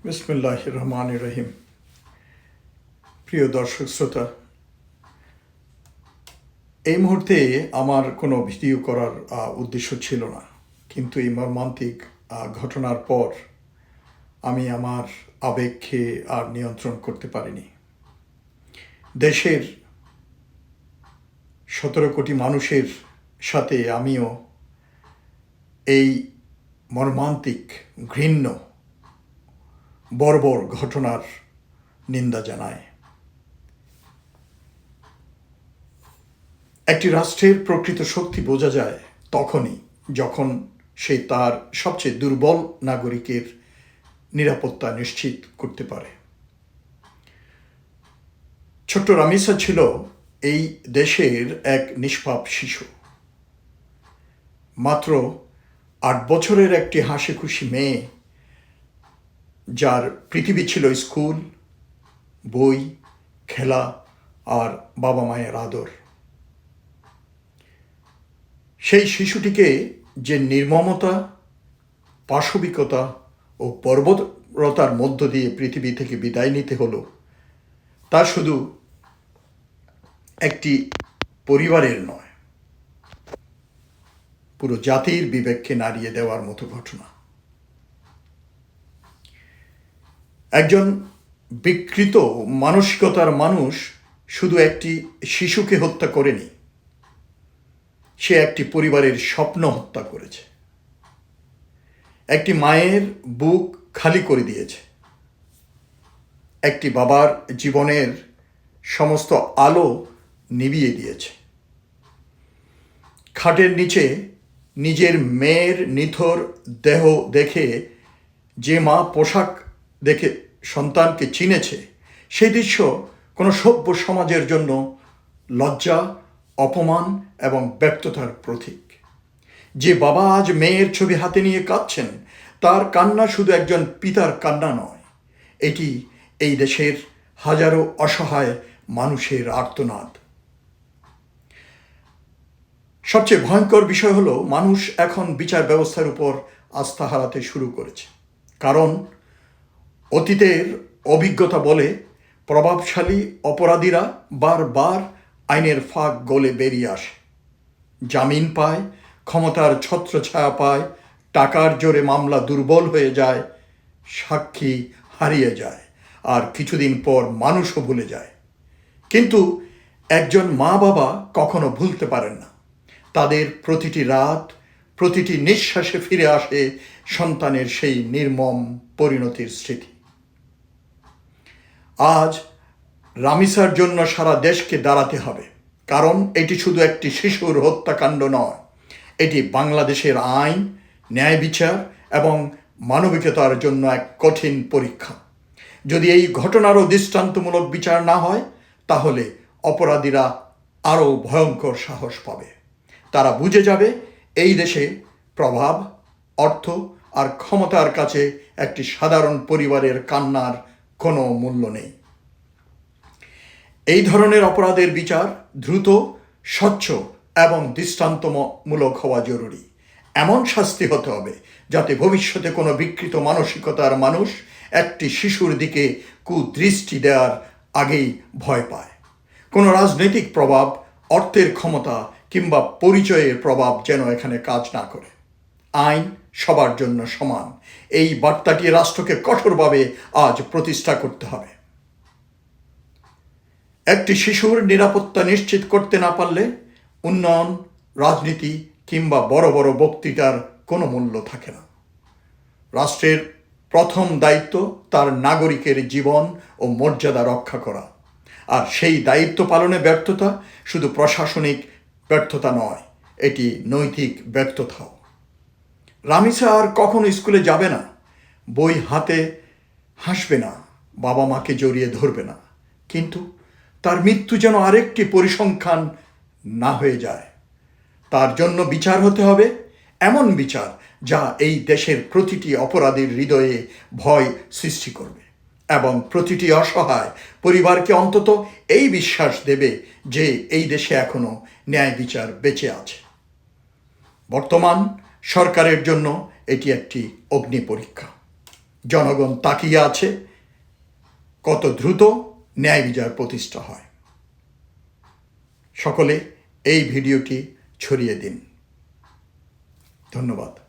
বিসমিল্লাহির রহমানির রহিম। প্রিয় দর্শক শ্রোতা, এই মুহূর্তে আমার কোনো ভিডিও করার উদ্দেশ্য ছিল না, কিন্তু এই মর্মান্তিক ঘটনার পর আমি আমার আবেগকে আর নিয়ন্ত্রণ করতে পারিনি। দেশের 17 কোটি মানুষের সাথে আমিও এই মর্মান্তিক ঘৃণ্য বর্বর ঘটনার নিন্দা জানায়। একটি রাষ্ট্রের প্রকৃত শক্তি বোঝা যায় তখনই যখন সে তার সবচেয়ে দুর্বল নাগরিকের নিরাপত্তা নিশ্চিত করতে পারে। ছোট্ট রামিসা ছিল এই দেশের এক নিষ্পাপ শিশু। মাত্র 8 বছরের একটি হাসি খুশি মেয়ে, যার পৃথিবী ছিল স্কুল, বই, খেলা আর বাবা মায়ের আদর। সেই শিশুটিকে যে নির্মমতা, পাশবিকতা ও বর্বরতার মধ্য দিয়ে পৃথিবী থেকে বিদায় নিতে হলো, তা শুধু একটি পরিবারের নয়, পুরো জাতির বিবেককে নাড়িয়ে দেওয়ার মতো ঘটনা। একজন বিকৃত মানসিকতার মানুষ শুধু একটি শিশুকে হত্যা করেনি, সে একটি পরিবারের স্বপ্ন হত্যা করেছে, একটি মায়ের বুক খালি করে দিয়েছে, একটি বাবার জীবনের সমস্ত আলো নিভিয়ে দিয়েছে। খাটের নিচে নিজের মেয়ের নিথর দেহ দেখে যে মা পোশাক দেখে সন্তানকে চিনেছে, সেই দৃশ্য কোনো সভ্য সমাজের জন্য লজ্জা, অপমান এবং ব্যর্থতার প্রতীক। যে বাবা আজ মেয়ের ছবি হাতে নিয়ে কাঁদছেন, তার কান্না শুধু একজন পিতার কান্না নয়, এটি এই দেশের হাজারো অসহায় মানুষের আর্তনাদ। সবচেয়ে ভয়ঙ্কর বিষয় হলো, মানুষ এখন বিচার ব্যবস্থার উপর আস্থা হারাতে শুরু করেছে। কারণ অতীতের অভিজ্ঞতা বলে, প্রভাবশালী অপরাধীরা বারবার আইনের ফাঁক গলে বেরিয়ে আসে, জামিন পায়, ক্ষমতার ছত্রছায়া পায়, টাকার জোরে মামলা দুর্বল হয়ে যায়, সাক্ষী হারিয়ে যায়, আর কিছুদিন পর মানুষও ভুলে যায়। কিন্তু একজন মা বাবা কখনো ভুলতে পারেন না। তাদের প্রতিটি রাত, প্রতিটি নিঃশ্বাসে ফিরে আসে সন্তানের সেই নির্মম পরিণতির স্মৃতি। আজ রামিসার জন্য সারা দেশকে দাঁড়াতে হবে, কারণ এটি শুধু একটি শিশুর হত্যাকাণ্ড নয়, এটি বাংলাদেশের আইন, ন্যায় বিচার এবং মানবিকতার জন্য এক কঠিন পরীক্ষা। যদি এই ঘটনারও দৃষ্টান্তমূলক বিচার না হয়, তাহলে অপরাধীরা আরও ভয়ঙ্কর সাহস পাবে। তারা বুঝে যাবে এই দেশে প্রভাব, অর্থ আর ক্ষমতার কাছে একটি সাধারণ পরিবারের কান্নার কোনো মূল্য নেই। এই ধরনের অপরাধের বিচার দ্রুত, স্বচ্ছ এবং দৃষ্টান্তমূলক হওয়া জরুরি। এমন শাস্তি হতে হবে যাতে ভবিষ্যতে কোনো বিকৃত মানসিকতার মানুষ একটি শিশুর দিকে কুদৃষ্টি দেওয়ার আগেই ভয় পায়। কোনো রাজনৈতিক প্রভাব, অর্থের ক্ষমতা কিংবা পরিচয়ের প্রভাব যেন এখানে কাজ না করে। আইন সবার জন্য সমান, এই বার্তাটি রাষ্ট্রকে কঠোরভাবে আজ প্রতিষ্ঠা করতে হবে। একটি শিশুর নিরাপত্তা নিশ্চিত করতে না পারলে উন্নয়ন, রাজনীতি কিংবা বড় বড় বক্তৃতার কোনো মূল্য থাকে না। রাষ্ট্রের প্রথম দায়িত্ব তার নাগরিকের জীবন ও মর্যাদা রক্ষা করা, আর সেই দায়িত্ব পালনে ব্যর্থতা শুধু প্রশাসনিক ব্যর্থতা নয়, এটি নৈতিক ব্যর্থতাও। রামিসা আর কখনো স্কুলে যাবে না, বই হাতে হাসবে না, বাবা মাকে জড়িয়ে ধরবে না, কিন্তু তার মৃত্যু যেন আরেকটি পরিসংখ্যান না হয়ে যায়। তার জন্য বিচার হতে হবে, এমন বিচার যা এই দেশের প্রতিটি অপরাধীর হৃদয়ে ভয় সৃষ্টি করবে এবং প্রতিটি অসহায় পরিবারকে অন্তত এই বিশ্বাস দেবে যে এই দেশে এখনো ন্যায় বিচার বেঁচে আছে। বর্তমান সরকারের জন্য এটি একটি অগ্নি পরীক্ষা। জনগণ তাকিয়ে আছে কত দ্রুত ন্যায় বিজয় প্রতিষ্ঠা হয়। সকলে এই ভিডিওটি ছড়িয়ে দিন। ধন্যবাদ।